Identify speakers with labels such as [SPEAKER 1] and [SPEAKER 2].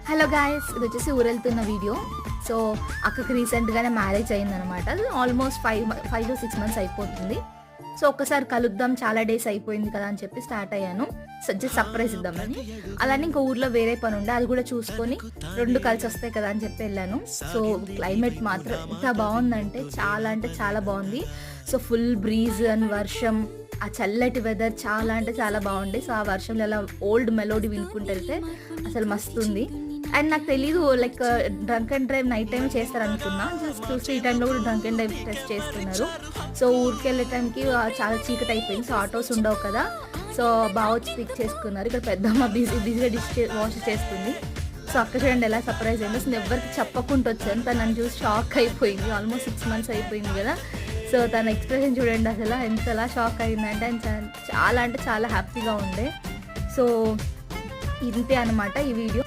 [SPEAKER 1] Hello guys, ఇది వచ్చేసి ఊరెళ్తున్న video. So అక్కకి రీసెంట్గానే మ్యారేజ్ అయిందనమాట. అది ఆల్మోస్ట్ 5 to 6 months అయిపోతుంది. సో ఒక్కసారి కలుద్దాం, చాలా డేస్ అయిపోయింది కదా అని చెప్పి స్టార్ట్ అయ్యాను. జస్ట్ సర్ప్రైజ్ ఇద్దామని. అలానే ఇంకా ఊర్లో వేరే పని ఉండే, అది కూడా చూసుకొని 2 కలిసి వస్తాయి కదా అని చెప్పి వెళ్ళాను. సో క్లైమేట్ మాత్రం ఎంత బాగుందంటే చాలా బాగుంది. సో ఫుల్ బ్రీజ్ అండ్ వర్షం, ఆ చల్లటి వెదర్ చాలా అంటే చాలా బాగుంది. సో ఆ వర్షంలో అలా ఓల్డ్ మెలోడీ వినుకుంటూ వెళ్తే అసలు మస్తు ఉంది. అండ్ నాకు తెలీదు like drunk and drive night time చేస్తారు అనుకున్నా. జస్ట్ చూస్తే ఈ టైంలో కూడా డ్రంక్ అండ్ డ్రైవ్ టెస్ట్ చేస్తున్నారు. సో ఊరికి వెళ్ళే టైంకి చాలా చీకటి అయిపోయింది. సో ఆటోస్ ఉండవు కదా. సో బాగా వచ్చి పిక్ చేసుకున్నారు. ఇక్కడ పెద్దమ్మ బిజీగా డిష్ వాష్ చేస్తుంది. సో అక్క చూడండి ఎలా సర్ప్రైజ్ అయింది. అసలు ఎవరికి చెప్పకుండా వచ్చాను. తను నన్ను చూసి షాక్ అయిపోయింది. ఆల్మోస్ట్ 6 months అయిపోయింది కదా. సో తన ఎక్స్ప్రెషన్ చూడండి అసలు ఎంతలా షాక్ అయిందంటే చాలా అంటే చాలా హ్యాపీగా ఉండే. సో ఇంతే అనమాట ఈ వీడియో.